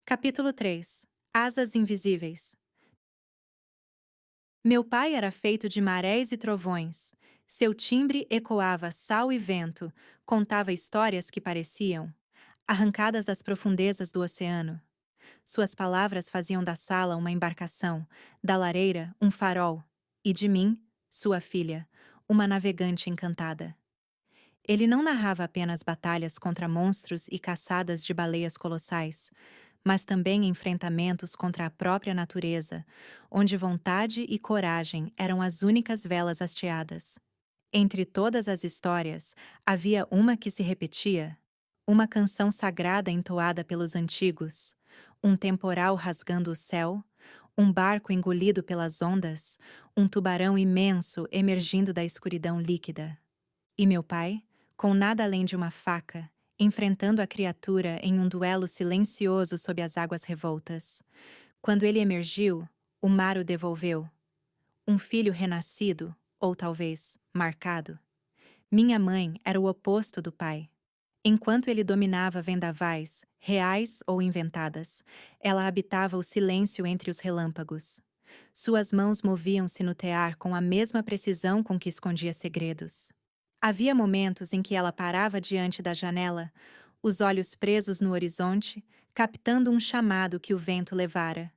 Capítulo 3. Asas invisíveis. Meu pai era feito de marés e trovões. Seu timbre ecoava sal e vento, contava histórias que pareciam arrancadas das profundezas do oceano. Suas palavras faziam da sala uma embarcação, da lareira um farol, e de mim, sua filha, uma navegante encantada. Ele não narrava apenas batalhas contra monstros e caçadas de baleias colossais, mas também enfrentamentos contra a própria natureza, onde vontade e coragem eram as únicas velas hasteadas. Entre todas as histórias, havia uma que se repetia, uma canção sagrada entoada pelos antigos, um temporal rasgando o céu, um barco engolido pelas ondas, um tubarão imenso emergindo da escuridão líquida. E meu pai, com nada além de uma faca, enfrentando a criatura em um duelo silencioso sob as águas revoltas. Quando ele emergiu, o mar o devolveu. Um filho renascido, ou talvez marcado. Minha mãe era o oposto do pai. Enquanto ele dominava vendavais, reais ou inventadas, ela habitava o silêncio entre os relâmpagos. Suas mãos moviam-se no tear com a mesma precisão com que escondia segredos. Havia momentos em que ela parava diante da janela, os olhos presos no horizonte, captando um chamado que o vento levara.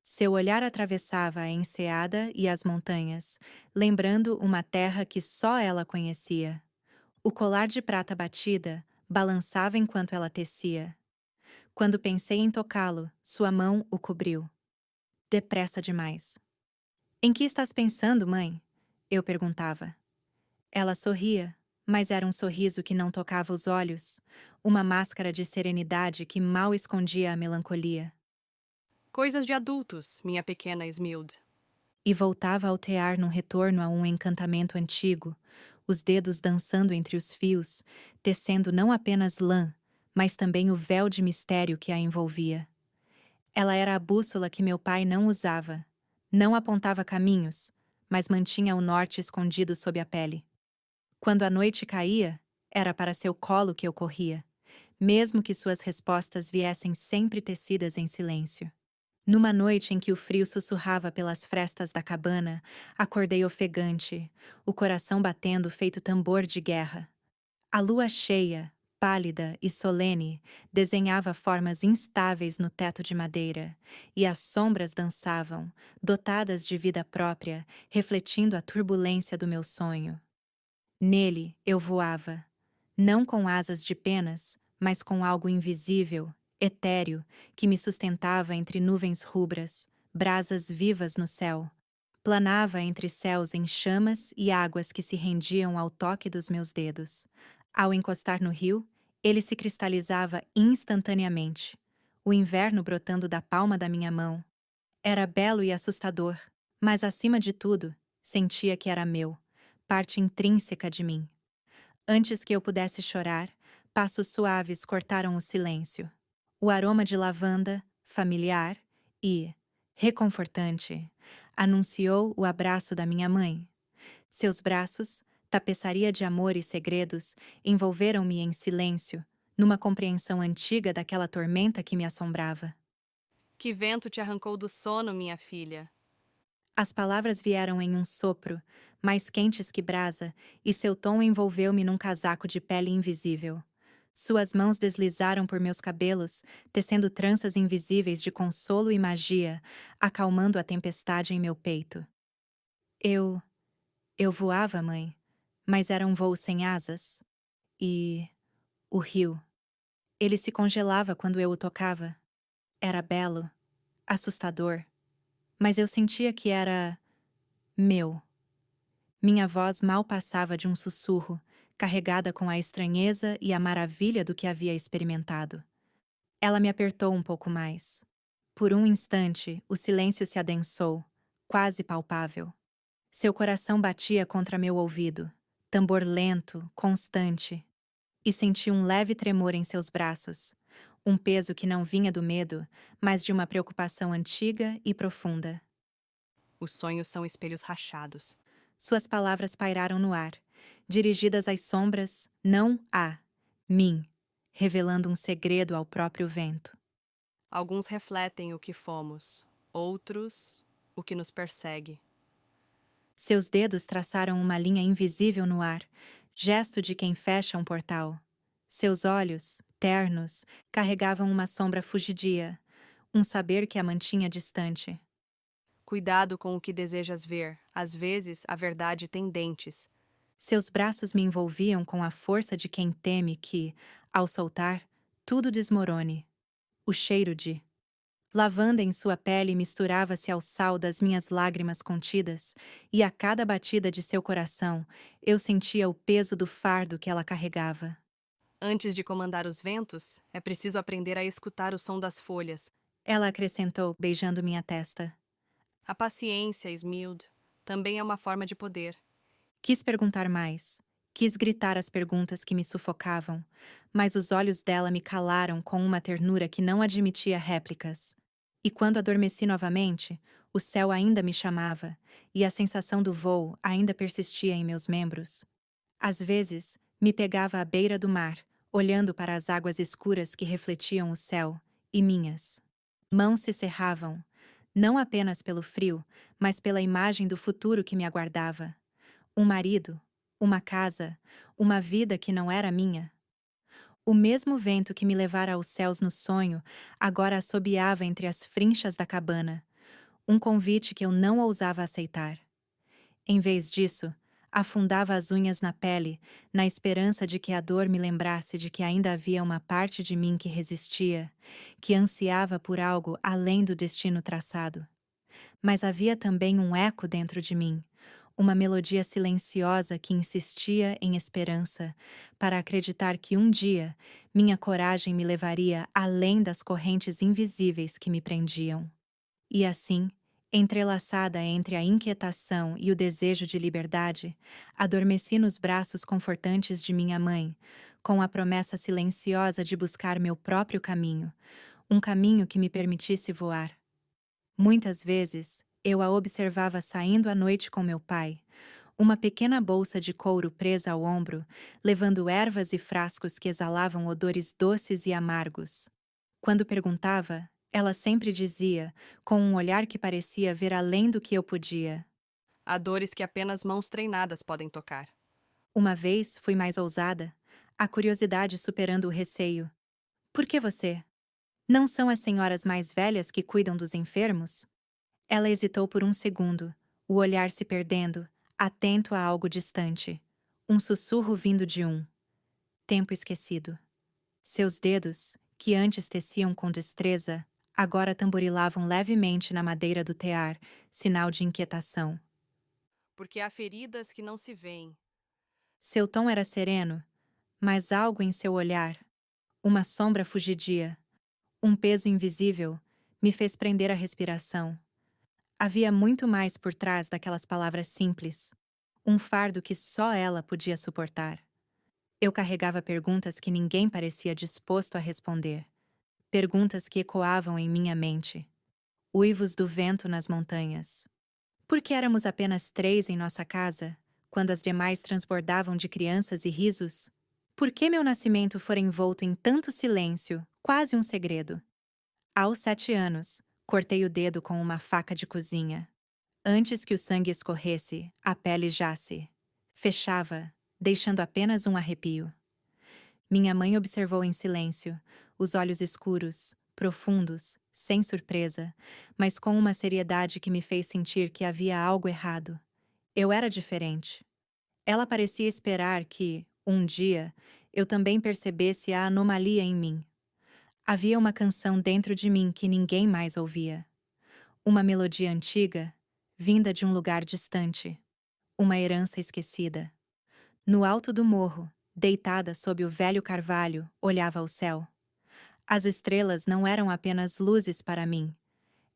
Seu olhar atravessava a enseada e as montanhas, lembrando uma terra que só ela conhecia. O colar de prata batida balançava enquanto ela tecia. Quando pensei em tocá-lo, sua mão o cobriu. Depressa demais. Em que estás pensando, mãe? Eu perguntava. Ela sorria, mas era um sorriso que não tocava os olhos, uma máscara de serenidade que mal escondia a melancolia. Coisas de adultos, minha pequena Smilde. E voltava a altear num retorno a um encantamento antigo, os dedos dançando entre os fios, tecendo não apenas lã, mas também o véu de mistério que a envolvia. Ela era a bússola que meu pai não usava. Não apontava caminhos, mas mantinha o norte escondido sob a pele. Quando a noite caía, era para seu colo que eu corria, mesmo que suas respostas viessem sempre tecidas em silêncio. Numa noite em que o frio sussurrava pelas frestas da cabana, acordei ofegante, o coração batendo feito tambor de guerra. A lua cheia, pálida e solene, desenhava formas instáveis no teto de madeira, e as sombras dançavam, dotadas de vida própria, refletindo a turbulência do meu sonho. Nele eu voava, não com asas de penas, mas com algo invisível, etéreo, que me sustentava entre nuvens rubras, brasas vivas no céu. Planava entre céus em chamas e águas que se rendiam ao toque dos meus dedos. Ao encostar no rio, ele se cristalizava instantaneamente, o inverno brotando da palma da minha mão. Era belo e assustador, mas acima de tudo, sentia que era meu, parte intrínseca de mim. Antes que eu pudesse chorar, passos suaves cortaram o silêncio. O aroma de lavanda, familiar e reconfortante, anunciou o abraço da minha mãe. Seus braços, tapeçaria de amor e segredos, envolveram-me em silêncio, numa compreensão antiga daquela tormenta que me assombrava. Que vento te arrancou do sono, minha filha? As palavras vieram em um sopro, mais quentes que brasa, e seu tom envolveu-me num casaco de pele invisível. Suas mãos deslizaram por meus cabelos, tecendo tranças invisíveis de consolo e magia, acalmando a tempestade em meu peito. Eu. Eu voava, mãe, mas era um voo sem asas. E. O rio. Ele se congelava quando eu o tocava. Era belo, assustador, mas eu sentia que era. Meu. Minha voz mal passava de um sussurro, carregada com a estranheza e a maravilha do que havia experimentado. Ela me apertou um pouco mais. Por um instante, o silêncio se adensou, quase palpável. Seu coração batia contra meu ouvido, tambor lento, constante, e senti um leve tremor em seus braços, um peso que não vinha do medo, mas de uma preocupação antiga e profunda. Os sonhos são espelhos rachados. Suas palavras pairaram no ar, dirigidas às sombras, não a mim, revelando um segredo ao próprio vento. Alguns refletem o que fomos, outros, o que nos persegue. Seus dedos traçaram uma linha invisível no ar, gesto de quem fecha um portal. Seus olhos, ternos, carregavam uma sombra fugidia, um saber que a mantinha distante. Cuidado com o que desejas ver, às vezes a verdade tem dentes. Seus braços me envolviam com a força de quem teme que, ao soltar, tudo desmorone. O cheiro de lavanda em sua pele misturava-se ao sal das minhas lágrimas contidas, e a cada batida de seu coração eu sentia o peso do fardo que ela carregava. Antes de comandar os ventos, é preciso aprender a escutar o som das folhas. Ela acrescentou, beijando minha testa. A paciência, Smilde, também é uma forma de poder. Quis perguntar mais. Quis gritar as perguntas que me sufocavam, mas os olhos dela me calaram com uma ternura que não admitia réplicas. E quando adormeci novamente, o céu ainda me chamava, e a sensação do voo ainda persistia em meus membros. Às vezes, me pegava à beira do mar, olhando para as águas escuras que refletiam o céu, e minhas mãos se cerravam, não apenas pelo frio, mas pela imagem do futuro que me aguardava. Um marido, uma casa, uma vida que não era minha. O mesmo vento que me levara aos céus no sonho, agora assobiava entre as frinchas da cabana, um convite que eu não ousava aceitar. Em vez disso, afundava as unhas na pele, na esperança de que a dor me lembrasse de que ainda havia uma parte de mim que resistia, que ansiava por algo além do destino traçado. Mas havia também um eco dentro de mim, uma melodia silenciosa que insistia em esperança, para acreditar que um dia minha coragem me levaria além das correntes invisíveis que me prendiam. E assim, entrelaçada entre a inquietação e o desejo de liberdade, adormeci nos braços confortantes de minha mãe, com a promessa silenciosa de buscar meu próprio caminho, um caminho que me permitisse voar. Muitas vezes, eu a observava saindo à noite com meu pai, uma pequena bolsa de couro presa ao ombro, levando ervas e frascos que exalavam odores doces e amargos. Quando perguntava, ela sempre dizia, com um olhar que parecia ver além do que eu podia. Há dores que apenas mãos treinadas podem tocar. Uma vez fui mais ousada, a curiosidade superando o receio. Por que você? Não são as senhoras mais velhas que cuidam dos enfermos? Ela hesitou por um segundo, o olhar se perdendo, atento a algo distante. Um sussurro vindo de um tempo esquecido. Seus dedos, que antes teciam com destreza, agora tamborilavam levemente na madeira do tear, sinal de inquietação. Porque há feridas que não se veem. Seu tom era sereno, mas algo em seu olhar, uma sombra fugidia, um peso invisível, me fez prender a respiração. Havia muito mais por trás daquelas palavras simples, um fardo que só ela podia suportar. Eu carregava perguntas que ninguém parecia disposto a responder, perguntas que ecoavam em minha mente. Uivos do vento nas montanhas. Por que éramos apenas 3 em nossa casa, quando as demais transbordavam de crianças e risos? Por que meu nascimento fora envolto em tanto silêncio, quase um segredo? Aos 7 anos, cortei o dedo com uma faca de cozinha. Antes que o sangue escorresse, a pele já se fechava, deixando apenas um arrepio. Minha mãe observou em silêncio, os olhos escuros, profundos, sem surpresa, mas com uma seriedade que me fez sentir que havia algo errado. Eu era diferente. Ela parecia esperar que, um dia, eu também percebesse a anomalia em mim. Havia uma canção dentro de mim que ninguém mais ouvia. Uma melodia antiga, vinda de um lugar distante. Uma herança esquecida. No alto do morro, deitada sob o velho carvalho, olhava ao céu. As estrelas não eram apenas luzes para mim.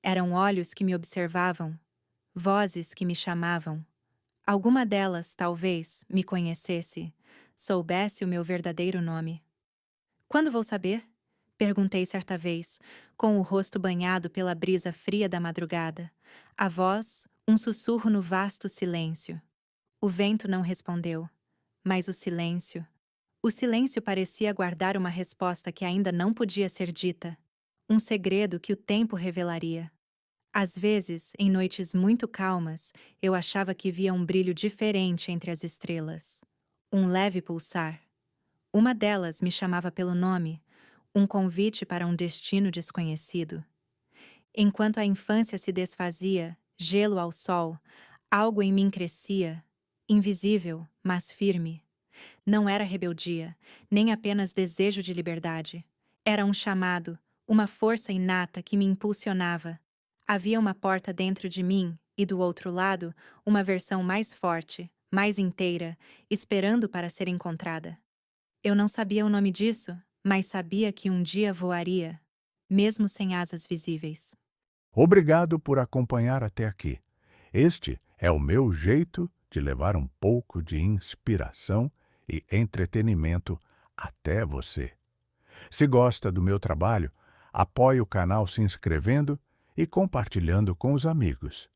Eram olhos que me observavam, vozes que me chamavam. Alguma delas, talvez, me conhecesse, soubesse o meu verdadeiro nome. Quando vou saber? Perguntei certa vez, com o rosto banhado pela brisa fria da madrugada. A voz, um sussurro no vasto silêncio. O vento não respondeu, mas o silêncio. O silêncio parecia guardar uma resposta que ainda não podia ser dita. um segredo que o tempo revelaria. Às vezes, em noites muito calmas, eu achava que via um brilho diferente entre as estrelas. Um leve pulsar. Uma delas me chamava pelo nome, um convite para um destino desconhecido. Enquanto a infância se desfazia, gelo ao sol, algo em mim crescia, invisível, mas firme. Não era rebeldia, nem apenas desejo de liberdade. Era um chamado, uma força inata que me impulsionava. Havia uma porta dentro de mim e, do outro lado, uma versão mais forte, mais inteira, esperando para ser encontrada. Eu não sabia o nome disso, mas sabia que um dia voaria, mesmo sem asas visíveis. Obrigado por acompanhar até aqui. Este é o meu jeito de levar um pouco de inspiração e entretenimento até você. Se gosta do meu trabalho, apoie o canal se inscrevendo e compartilhando com os amigos.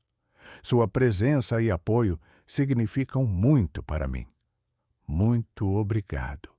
Sua presença e apoio significam muito para mim. Muito obrigado.